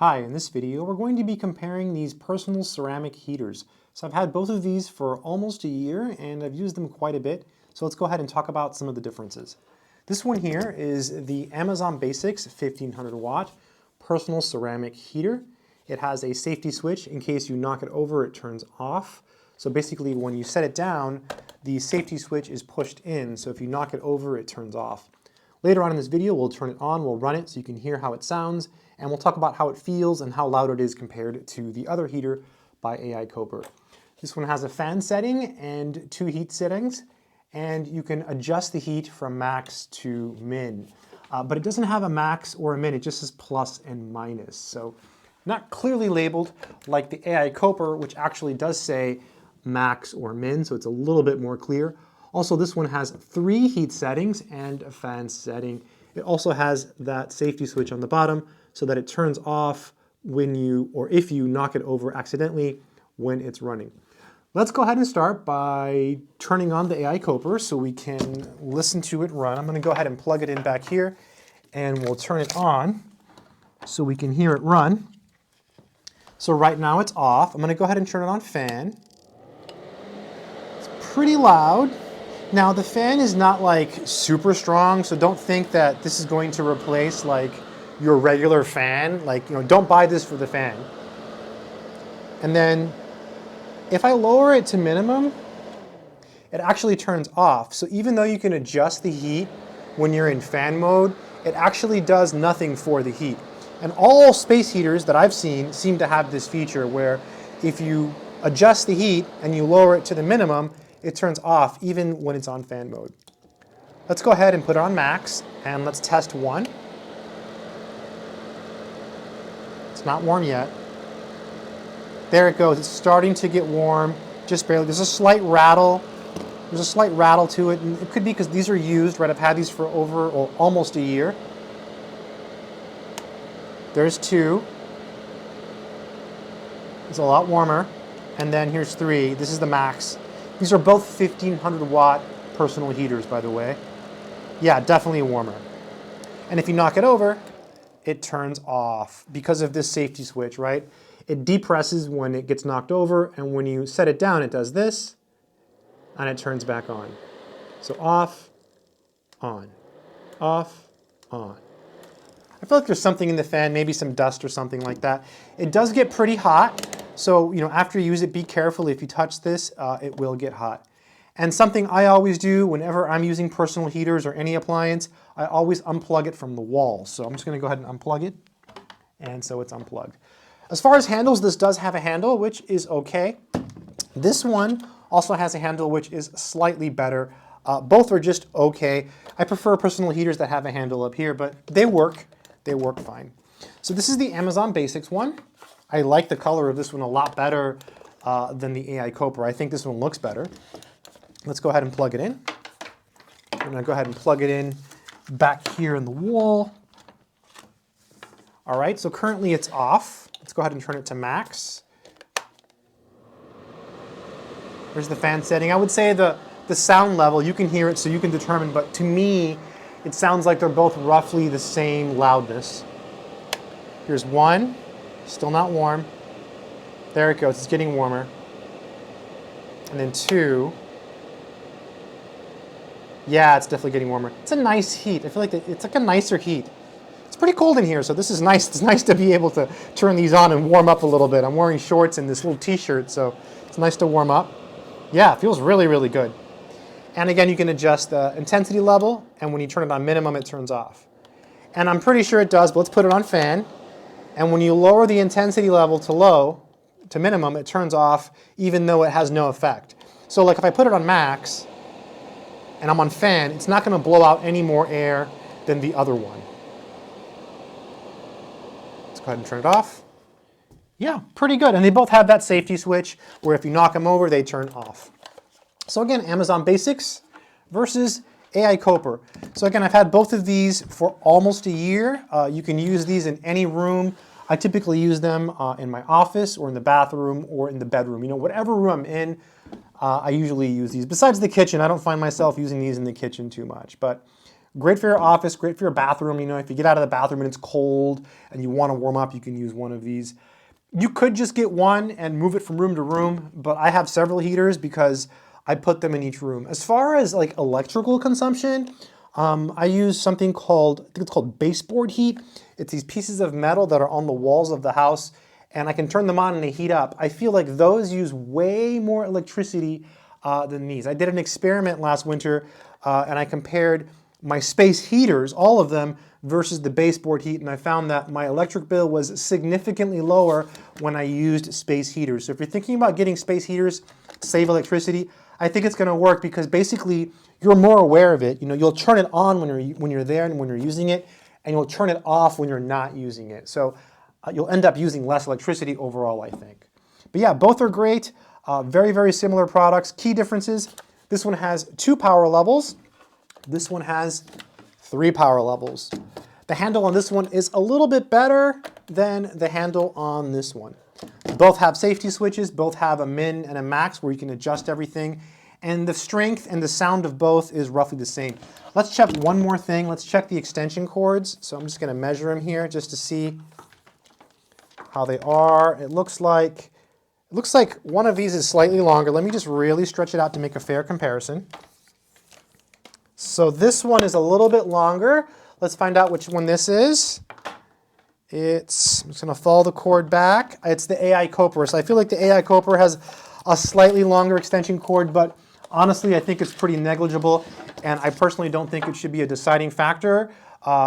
Hi, in this video we're going to be comparing these personal ceramic heaters. So I've had both of these for almost a year and I've used them quite a bit. So let's go ahead and talk about some of the differences. This one here is the Amazon Basics 1500 watt personal ceramic heater. It has a safety switch. In case you knock it over, it turns off. So basically when you set it down, the safety switch is pushed in. So if you knock it over, it turns off. Later on in this video, we'll turn it on, we'll run it so you can hear how it sounds, and we'll talk about how it feels and how loud it is compared to the other heater by Aikoper. This one has a fan setting and 2 heat settings, and you can adjust the heat from max to min. But it doesn't have a max or a min, it just says plus and minus. So not clearly labeled like the Aikoper, which actually does say max or min, so it's a little bit more clear. Also, this one has 3 heat settings and a fan setting. It also has that safety switch on the bottom so that it turns off when you, or if you knock it over accidentally when it's running. Let's go ahead and start by turning on the Aikoper so we can listen to it run. I'm going to go ahead and plug it in back here and we'll turn it on so we can hear it run. So right now it's off. I'm going to go ahead and turn it on fan. It's pretty loud. Now the fan is not like super strong, so don't think that this is going to replace like your regular fan. Like, don't buy this for the fan. And then if I lower it to minimum, it actually turns off. So even though you can adjust the heat when you're in fan mode, it actually does nothing for the heat. And all space heaters that I've seen seem to have this feature where if you adjust the heat and you lower it to the minimum, it turns off even when it's on fan mode. Let's go ahead and put it on max and let's test 1. It's not warm yet. There it goes. It's starting to get warm, just barely. There's a slight rattle. There's a slight rattle to it, and it could be because these are used, right? I've had these for over or almost a year. There's 2. It's a lot warmer. And then here's 3. This is the max. These are both 1500 watt personal heaters, by the way. Yeah, definitely warmer. And if you knock it over, it turns off because of this safety switch, right? It depresses when it gets knocked over, and when you set it down, it does this, and it turns back on. So off, on, off, on. I feel like there's something in the fan, maybe some dust or something like that. It does get pretty hot. So, after you use it, be careful. If you touch this, it will get hot. And something I always do whenever I'm using personal heaters or any appliance, I always unplug it from the wall. So I'm just going to go ahead and unplug it. And so it's unplugged. As far as handles, this does have a handle, which is okay. This one also has a handle, which is slightly better. Both are just okay. I prefer personal heaters that have a handle up here, but they work. They work fine. So this is the Amazon Basics one. I like the color of this one a lot better than the Aikoper. I think this one looks better. Let's go ahead and plug it in. I'm going to go ahead and plug it in back here in the wall. All right, so currently it's off. Let's go ahead and turn it to max. There's the fan setting. I would say the sound level, you can hear it so you can determine, but to me, it sounds like they're both roughly the same loudness. Here's 1. Still not warm. There it goes, it's getting warmer. And then 2. Yeah, it's definitely getting warmer. It's a nice heat. I feel like it's like a nicer heat. It's pretty cold in here, so this is nice. It's nice to be able to turn these on and warm up a little bit. I'm wearing shorts and this little t-shirt, so it's nice to warm up. Yeah, it feels really, really good. And again, you can adjust the intensity level, and when you turn it on minimum, it turns off. And I'm pretty sure it does, but let's put it on fan. And when you lower the intensity level to low, to minimum, it turns off even though it has no effect. So like if I put it on max and I'm on fan, it's not going to blow out any more air than the other one. Let's go ahead and turn it off. Yeah, pretty good. And they both have that safety switch where if you knock them over, they turn off. So again, Amazon Basics versus Aikoper. So again, I've had both of these for almost a year. You can use these in any room. I typically use them in my office or in the bathroom or in the bedroom. Whatever room I'm in, I usually use these. Besides the kitchen, I don't find myself using these in the kitchen too much. But Great for your office, great for your bathroom. You know, if you get out of the bathroom and it's cold and you want to warm up, you can use one of these. You could just get one and move it from room to room, but I have several heaters because I put them in each room. As far as like electrical consumption, I use something called, I think it's called baseboard heat. It's these pieces of metal that are on the walls of the house, and I can turn them on and they heat up. I feel like those use way more electricity than these. I did an experiment last winter and I compared my space heaters, all of them, versus the baseboard heat, and I found that my electric bill was significantly lower when I used space heaters. So if you're thinking about getting space heaters to save electricity, I think it's going to work because basically you're more aware of it. You know, you'll turn it on when you're there and when you're using it, and you'll turn it off when you're not using it. So you'll end up using less electricity overall, I think. But yeah, both are great. Very, very similar products. Key differences: this one has 2 power levels. This one has 3 power levels. The handle on this one is a little bit better than the handle on this one. Both have safety switches, both have a min and a max where you can adjust everything, and the strength and the sound of both is roughly the same. Let's check one more thing. Let's check the extension cords. So I'm just going to measure them here just to see how they are. It looks like one of these is slightly longer. Let me just really stretch it out to make a fair comparison. So this one is a little bit longer. Let's find out which one this is. I'm just going to follow the cord back. It's the Aikoper. So I feel like the Aikoper has a slightly longer extension cord, but honestly, I think it's pretty negligible, and I personally don't think it should be a deciding factor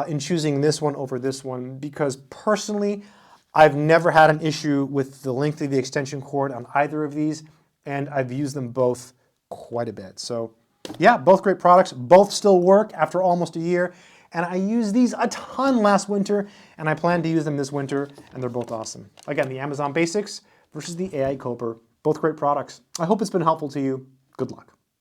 in choosing this one over this one, because personally, I've never had an issue with the length of the extension cord on either of these, and I've used them both quite a bit. So yeah, both great products. Both still work after almost a year. And I used these a ton last winter, and I plan to use them this winter, and they're both awesome. Again, the Amazon Basics versus the Aikoper. Both great products. I hope it's been helpful to you. Good luck.